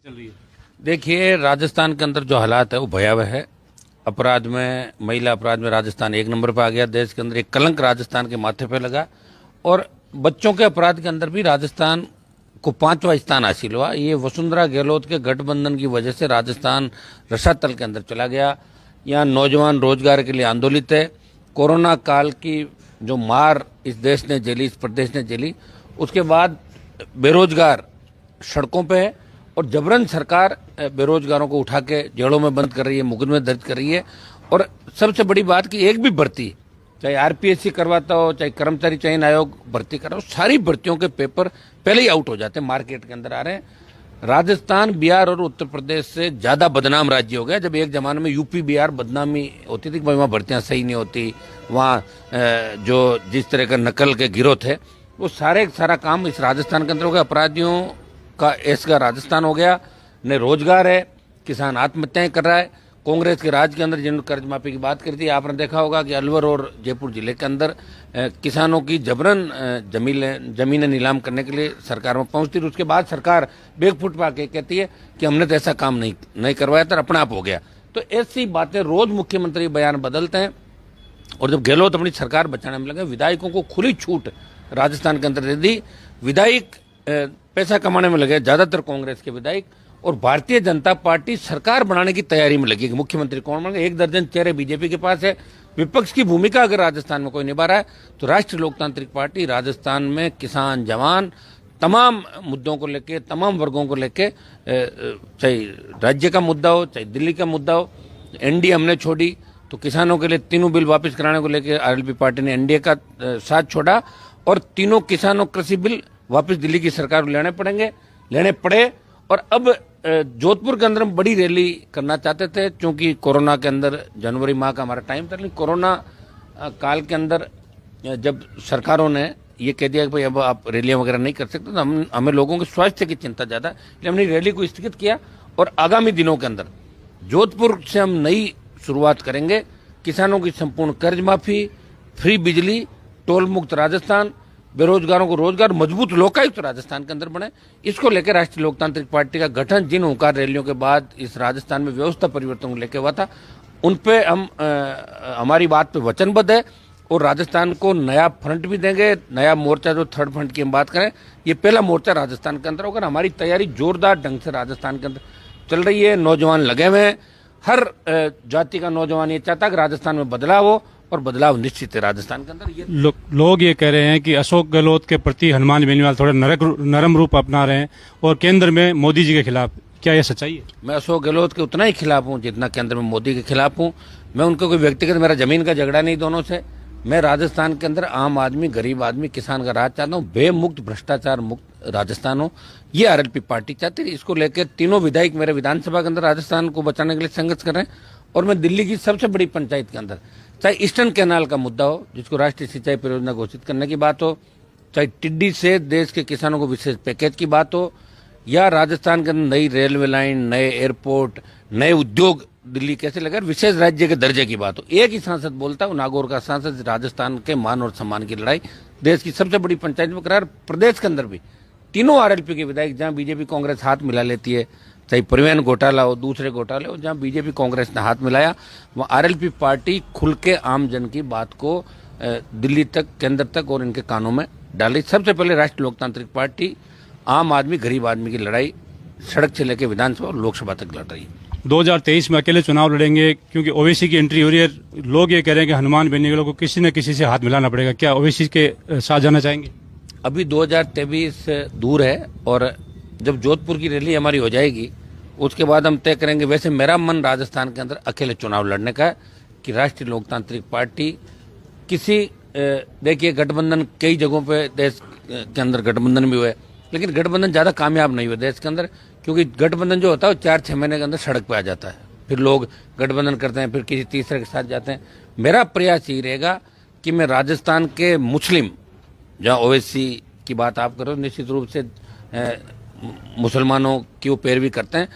चल रही है? देखिए, राजस्थान के अंदर जो हालात है वो भयावह है। अपराध में, महिला अपराध में राजस्थान एक नंबर पर आ गया। देश के अंदर एक कलंक राजस्थान के माथे पे लगा और बच्चों के अपराध के अंदर भी राजस्थान को 5वां स्थान हासिल हुआ। ये वसुंधरा गहलोत के गठबंधन की वजह से राजस्थान रसातल के अंदर चला गया। यहाँ नौजवान रोजगार के लिए आंदोलित है। कोरोना काल की जो मार इस देश ने झेली, इस प्रदेश ने झेली, उसके बाद बेरोजगार सड़कों पे है और जबरन सरकार बेरोजगारों को उठा के जेलों में बंद कर रही है, मुकदमे दर्ज कर रही है। और सबसे बड़ी बात कि एक भी भर्ती, चाहे आरपीएससी करवाता हो, चाहे कर्मचारी चयन आयोग भर्ती करा हो, सारी भर्तियों के पेपर पहले ही आउट हो जाते हैं, मार्केट के अंदर आ रहे हैं। राजस्थान, बिहार और उत्तर प्रदेश से ज्यादा बदनाम राज्य हो गया। जब एक जमाने में यूपी बिहार बदनामी होती थी कि वहाँ भर्तियां सही नहीं होती, वहाँ जो जिस तरह का नकल के गिरोह थे, वो सारा काम इस राजस्थान के अंदर हो गया। अपराधियों का ऐसा राजस्थान हो गया। न रोजगार है, किसान आत्महत्याएं कर रहा है। कांग्रेस के राज के अंदर जिन्होंने कर्ज माफी की बात करी थी, आपने देखा होगा कि अलवर और जयपुर जिले के अंदर किसानों की जबरन जमीनें नीलाम करने के लिए सरकार में पहुंचती थी। उसके बाद सरकार बेगफुट पा के कहती है कि हमने तो ऐसा काम नहीं करवाया था, अपने आप हो गया। तो ऐसी बातें रोज मुख्यमंत्री बयान बदलते हैं। और जब गहलोत अपनी सरकार बचाने में लगे, विधायकों को खुली छूट राजस्थान के अंदर दे दी। विधायक पैसा कमाने में लगे, ज्यादातर कांग्रेस के विधायक, और भारतीय जनता पार्टी सरकार बनाने की तैयारी में लगी कि मुख्यमंत्री कौन बनेगा। 1 दर्जन चेहरे बीजेपी के पास है। विपक्ष की भूमिका अगर राजस्थान में कोई निभा रहा है तो राष्ट्रीय लोकतांत्रिक पार्टी राजस्थान में किसान, जवान, तमाम मुद्दों को लेके, तमाम वर्गों को लेके, चाहे राज्य का मुद्दा हो, चाहे दिल्ली का मुद्दा हो, एनडीए हमने छोड़ी तो किसानों के लिए तीनों बिल वापस कराने को लेकर आरएलपी पार्टी ने एनडीए का साथ छोड़ा और तीनों किसानों कृषि बिल वापस दिल्ली की सरकार को लेने पड़े। और अब जोधपुर के अंदर हम बड़ी रैली करना चाहते थे, क्योंकि कोरोना के अंदर जनवरी माह का हमारा टाइम था। लेकिन कोरोना काल के अंदर जब सरकारों ने ये कह दिया कि भाई अब आप रैलियां वगैरह नहीं कर सकते, तो हमें लोगों के स्वास्थ्य की चिंता ज्यादा, इसलिए हमने रैली को स्थगित किया। और आगामी दिनों के अंदर जोधपुर से हम नई शुरुआत करेंगे। किसानों की संपूर्ण कर्ज माफी, फ्री बिजली, टोल मुक्त राजस्थान, बेरोजगारों को रोजगार, मजबूत लोकायुक्त राजस्थान के अंदर बने, इसको लेकर राष्ट्रीय लोकतांत्रिक पार्टी का गठन जिन हुंकार रैलियों के बाद इस राजस्थान में व्यवस्था परिवर्तन को लेकर हुआ था, उन पे हम हमारी बात पे वचनबद्ध है और राजस्थान को नया फ्रंट भी देंगे। नया मोर्चा, जो थर्ड फ्रंट की हम बात करें, ये पहला मोर्चा राजस्थान के अंदर होगा। हमारी तैयारी जोरदार ढंग से राजस्थान के अंदर चल रही है। नौजवान लगे हुए हैं। हर जाति का नौजवान ये चाहता है कि राजस्थान में बदलाव हो, और बदलाव निश्चित है राजस्थान के अंदर। लोग ये कह रहे हैं कि अशोक गहलोत के प्रति हनुमान बेनीवाल थोड़ा नरम रूप अपना रहे हैं और केंद्र में मोदी जी के खिलाफ, क्या यह सच्चाई है? मैं अशोक गहलोत के उतना ही खिलाफ हूं जितना केंद्र में मोदी के खिलाफ हूं। मैं उनको कोई व्यक्तिगत, मेरा जमीन का झगड़ा नहीं दोनों से। मैं राजस्थान के अंदर आम आदमी, गरीब आदमी, किसान का राज चाहता हूँ। बेमुक्त, भ्रष्टाचार मुक्त राजस्थान हो, ये आरएलपी पार्टी चाहती है। इसको लेकर तीनों विधायक मेरे विधानसभा के अंदर राजस्थान को बचाने के लिए संघर्ष कर रहे हैं। और मैं दिल्ली की सबसे बड़ी पंचायत के अंदर, चाहे ईस्टर्न कैनाल का मुद्दा हो, जिसको राष्ट्रीय सिंचाई परियोजना घोषित करने की बात हो, चाहे टिड्डी से देश के किसानों को विशेष पैकेज की बात हो, या राजस्थान के अंदर नई रेलवे लाइन, नए एयरपोर्ट, नए उद्योग दिल्ली कैसे लगे, विशेष राज्य के दर्जे की बात हो, एक ही सांसद बोलता है, नागौर का सांसद। राजस्थान के मान और सम्मान की लड़ाई देश की सबसे बड़ी पंचायत में करार। प्रदेश के अंदर भी तीनों आरएलपी के विधायक, जहां बीजेपी कांग्रेस हाथ मिला लेती है, चाहे परिवहन घोटाला हो, दूसरे घोटाले हो, जहां बीजेपी कांग्रेस ने हाथ मिलाया, वहां आरएलपी पार्टी खुल के आम जन की बात को दिल्ली तक, केंद्र तक और इनके कानों में डाली। सबसे पहले राष्ट्रीय लोकतांत्रिक पार्टी आम आदमी, गरीब आदमी की लड़ाई सड़क से लेकर विधानसभा और लोकसभा तक लड़ रही है। 2023 में अकेले चुनाव लड़ेंगे क्योंकि ओवैसी की एंट्री हो रही है। लोग ये कह रहे हैं कि हनुमान बेनीवाल को किसी न किसी से हाथ मिलाना पड़ेगा। क्या ओवैसी के साथ जाना चाहेंगे? अभी 2023 दूर है और जब जोधपुर की रैली हमारी हो जाएगी उसके बाद हम तय करेंगे। वैसे मेरा मन राजस्थान के अंदर अकेले चुनाव लड़ने का है कि राष्ट्रीय लोकतांत्रिक पार्टी किसी, देखिए गठबंधन कई जगहों पे देश के अंदर गठबंधन भी हुए, लेकिन गठबंधन ज्यादा कामयाब नहीं हुए देश के अंदर, क्योंकि गठबंधन जो होता है वो 4-6 महीने के अंदर सड़क पे आ जाता है। फिर लोग गठबंधन करते हैं, फिर किसी तीसरे के साथ जाते हैं। मेरा प्रयास यही रहेगा कि मैं राजस्थान के मुस्लिम, जहाँ ओवैसी की बात आप करो, निश्चित रूप से मुसलमानों की वो पैरवी करते हैं,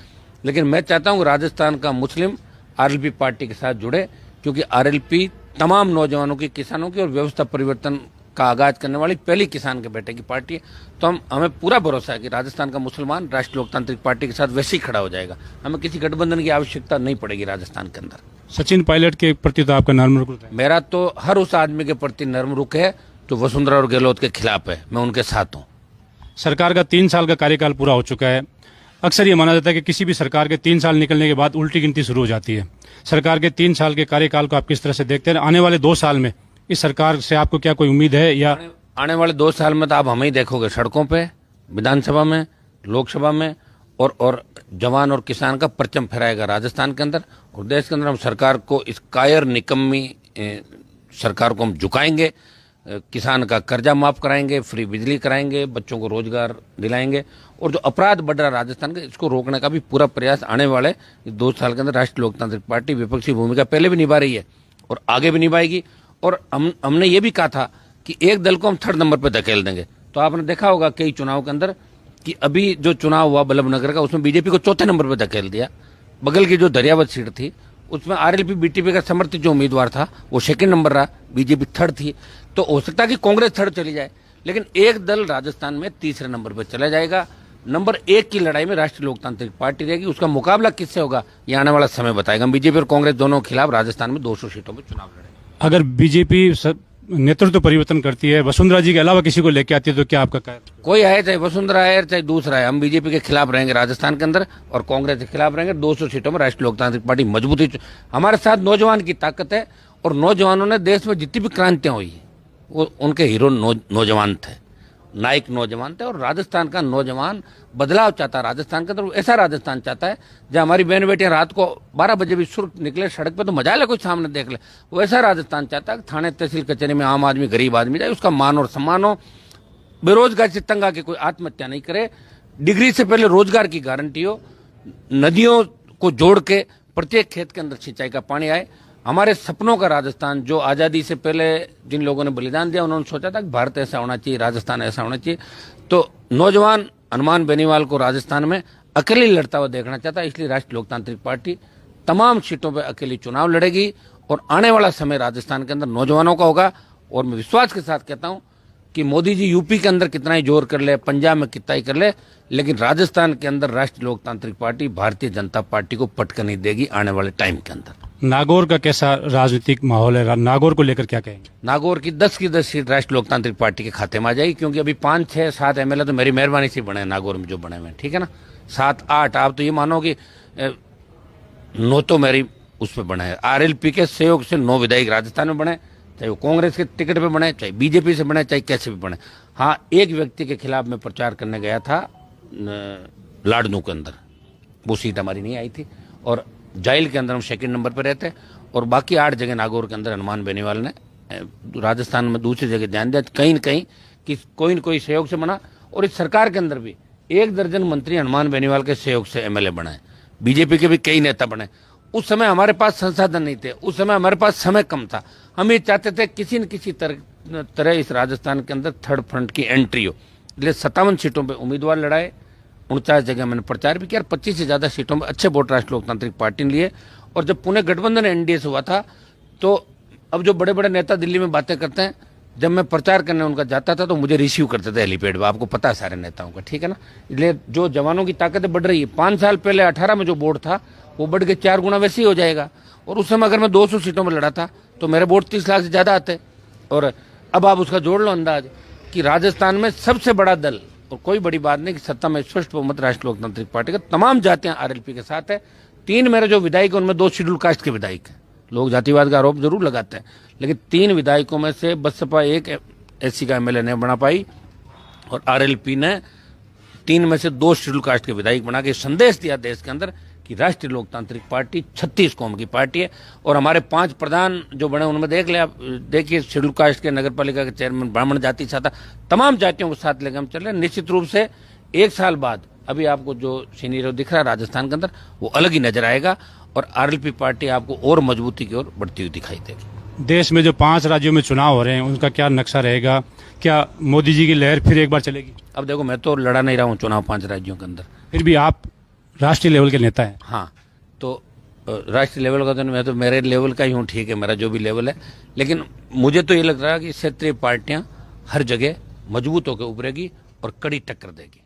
लेकिन मैं चाहता हूँ राजस्थान का मुस्लिम आरएलपी पार्टी के साथ जुड़े, क्योंकि आरएलपी तमाम नौजवानों की, किसानों की और व्यवस्था परिवर्तन का आगाज करने वाली पहली किसान के बेटे की पार्टी है। तो हमें पूरा भरोसा है कि राजस्थान का मुसलमान राष्ट्रीय लोकतांत्रिक पार्टी के साथ वैसे ही खड़ा हो जाएगा। हमें किसी गठबंधन की आवश्यकता नहीं पड़ेगी राजस्थान के अंदर। सचिन पायलट के प्रति तो आपका नर्म रुख है। मेरा तो हर उस आदमी के प्रति नर्म रुख है जो वसुंधरा और गहलोत के खिलाफ है, मैं उनके साथ हूँ। सरकार का 3 साल का कार्यकाल पूरा हो चुका है। अक्सर ये माना जाता है कि किसी भी सरकार के 3 साल निकलने के बाद उल्टी गिनती शुरू हो जाती है। सरकार के 3 साल के कार्यकाल को आप किस तरह से देखते हैं? आने वाले 2 साल में इस सरकार से आपको क्या कोई उम्मीद है? या आने वाले 2 साल में तो आप हमें ही देखोगे सड़कों पे, विधानसभा में, लोकसभा में, और जवान और किसान का परचम फहराएगा राजस्थान के अंदर और देश के अंदर। हम सरकार को, इस कायर निकम्मी सरकार को हम झुकाएंगे। किसान का कर्जा माफ कराएंगे, फ्री बिजली कराएंगे, बच्चों को रोजगार दिलाएंगे और जो अपराध बढ़ रहा है राजस्थान का, इसको रोकने का भी पूरा प्रयास आने वाले 2 साल के अंदर राष्ट्रीय लोकतांत्रिक पार्टी विपक्षी भूमिका पहले भी निभा रही है और आगे भी निभाएगी। और हमने ये भी कहा था कि एक दल को हम 3rd नंबर पर धकेल देंगे। तो आपने देखा होगा कई चुनाव के अंदर कि अभी जो चुनाव हुआ बल्लभनगर का, उसमें बीजेपी को 4थे नंबर पर धकेल दिया। बगल की जो दरियावत सीट थी उसमें आरएलपी बीटीपी का समर्थित जो उम्मीदवार था वो 2nd नंबर रहा, बीजेपी 3rd थी। तो हो सकता है कि कांग्रेस 3rd चली जाए, लेकिन एक दल राजस्थान में 3रे नंबर पर चला जाएगा। नंबर 1 की लड़ाई में राष्ट्रीय लोकतांत्रिक पार्टी रहेगी। उसका मुकाबला किससे होगा ये आने वाला समय बताएगा। हम बीजेपी और कांग्रेस दोनों के खिलाफ राजस्थान में 200 सीटों में चुनाव लड़ेंगे। अगर बीजेपी नेतृत्व परिवर्तन करती है, वसुंधरा जी के अलावा किसी को लेकर आती है, तो क्या आपका क्या? कोई आए, चाहे वसुंधरा आए चाहे दूसरा है, हम बीजेपी के खिलाफ रहेंगे राजस्थान के अंदर और कांग्रेस के खिलाफ रहेंगे। 200 सीटों में राष्ट्रीय लोकतांत्रिक पार्टी मजबूती। हमारे साथ नौजवान की ताकत है और नौजवानों ने देश में जितनी भी क्रांतियां हुई वो उनके हीरो नौजवान थे, नायक नौजवान थे। और राजस्थान का नौजवान बदलाव चाहता है। राजस्थान के अंदर ऐसा राजस्थान चाहता है जहां हमारी बहन बेटियां रात को 12 बजे भी सुर्ख निकले सड़क पे तो मजा ले, कोई सामने देख ले। वो ऐसा राजस्थान चाहता है कि थाने तहसील कचहरी में आम आदमी, गरीब आदमी जाए, उसका मान और सम्मान हो, बेरोजगार से तंग आके कोई आत्महत्या नहीं करे, डिग्री से पहले रोजगार की गारंटी हो, नदियों को जोड़ के प्रत्येक खेत के अंदर सिंचाई का पानी आए। हमारे सपनों का राजस्थान, जो आज़ादी से पहले जिन लोगों ने बलिदान दिया उन्होंने सोचा था कि भारत ऐसा होना चाहिए, राजस्थान ऐसा होना चाहिए। तो नौजवान हनुमान बेनीवाल को राजस्थान में अकेले लड़ता हुआ देखना चाहता है, इसलिए राष्ट्रीय लोकतांत्रिक पार्टी तमाम सीटों पर अकेली चुनाव लड़ेगी और आने वाला समय राजस्थान के अंदर नौजवानों का होगा। और मैं विश्वास के साथ कहता हूं कि मोदी जी यूपी के अंदर कितना ही जोर कर ले, पंजाब में कितना ही कर ले, लेकिन राजस्थान के अंदर राष्ट्रीय लोकतांत्रिक पार्टी भारतीय जनता पार्टी को पटक नहीं देगी आने वाले टाइम के अंदर। नागौर का कैसा राजनीतिक माहौल है? नागौर को लेकर क्या कहेंगे? नागौर की 10 की 10 सीट राष्ट्रीय लोकतांत्रिक पार्टी के खाते में आ जाएगी, क्योंकि अभी 5, 6, 7 एमएलए तो मेरी मेहरबानी से बने नागौर में जो बने हुए, ठीक है ना। 7, 8 आप तो ये मानो कि 9 तो मेरी उस पर बने हैं। आरएलपी के सहयोग से 9 विधायक राजस्थान में बने, चाहे वो कांग्रेस के टिकट पे बने, चाहे बीजेपी से बने, चाहे कैसे भी बने। हाँ, एक व्यक्ति के खिलाफ मैं प्रचार करने गया था लाडनू के अंदर, वो सीट हमारी नहीं आई थी और जाइल के अंदर हम 2nd नंबर पर रहते और बाकी 8 जगह नागौर के अंदर हनुमान बेनीवाल ने राजस्थान में दूसरी जगह ध्यान दिया, कहीं न कहीं कि कोई न कोई सहयोग से बना। और इस सरकार के अंदर भी 1 दर्जन मंत्री हनुमान बेनीवाल के सहयोग से एमएलए बनाए, बीजेपी के भी कई नेता बने। उस समय हमारे पास संसाधन नहीं थे, उस समय हमारे पास समय कम था। हम ये चाहते थे किसी न किसी तरह इस राजस्थान के अंदर 3rd फ्रंट की एंट्री हो, इसलिए 57 सीटों पर उम्मीदवार लड़ाए, 49 जगह मैंने प्रचार भी किया, 25 से ज्यादा सीटों में अच्छे वोट राष्ट्रीय लोकतांत्रिक पार्टी ने लिए। और जब पुणे गठबंधन एनडीए से हुआ था, तो अब जो बड़े बड़े नेता दिल्ली में बातें करते हैं, जब मैं प्रचार करने उनका जाता था तो मुझे रिसीव करते थे हेलीपैड पर, आपको पता है सारे नेताओं का, ठीक है ना। इसलिए जो जवानों की ताकतें बढ़ रही है, 5 साल पहले 18 में जो वोट था वो बढ़ के 4 गुना वैसे ही हो जाएगा। और उस समय अगर मैं 200 सीटों में लड़ा था तो मेरे वोट 30 लाख से ज्यादा आते। और अब आप उसका जोड़ लो अंदाज कि राजस्थान में सबसे बड़ा दल, और कोई बड़ी बात नहीं कि सत्ता में स्पष्ट बहुमत राष्ट्रीय लोकतांत्रिक पार्टी का, तमाम जातियां आरएलपी के साथ है। 3 मेरे जो विधायक उनमें 2 शेड्यूल कास्ट के विधायक हैं। लोग जातिवाद का आरोप जरूर लगाते हैं, लेकिन 3 विधायकों में से बसपा 1 एससी का एमएलए नहीं बना पाई और आरएलपी ने 3 में से 2 शेड्यूल कास्ट के विधायक बना के संदेश दिया देश के अंदर कि राष्ट्रीय लोकतांत्रिक पार्टी 36 कौम की पार्टी है। और हमारे 5 प्रधान जो बने उनमें देख ले आप, देखिए शेड्यूल कास्ट के नगर पालिका के चेयरमैन ब्राह्मण जाति से था, तमाम जातियों को साथ लेकर हम चल रहे हैं। निश्चित रूप से 1 साल बाद अभी आपको जो सीनियर दिख रहा है राजस्थान के अंदर वो अलग ही नजर आएगा और आरएलपी पार्टी आपको और मजबूती की ओर बढ़ती हुई दिखाई देगी। देश में जो 5 राज्यों में चुनाव हो रहे हैं उनका क्या नक्शा रहेगा? क्या मोदी जी की लहर फिर एक बार चलेगी? अब देखो, मैं तो लड़ा नहीं रहा हूँ चुनाव 5 राज्यों के अंदर, फिर भी आप राष्ट्रीय लेवल के नेता हैं। हाँ, तो राष्ट्रीय लेवल का तो मैं तो मेरे लेवल का ही हूँ, ठीक है, मेरा जो भी लेवल है। लेकिन मुझे तो ये लग रहा है कि क्षेत्रीय पार्टियां हर जगह मजबूत होकर उभरेगी और कड़ी टक्कर देगी।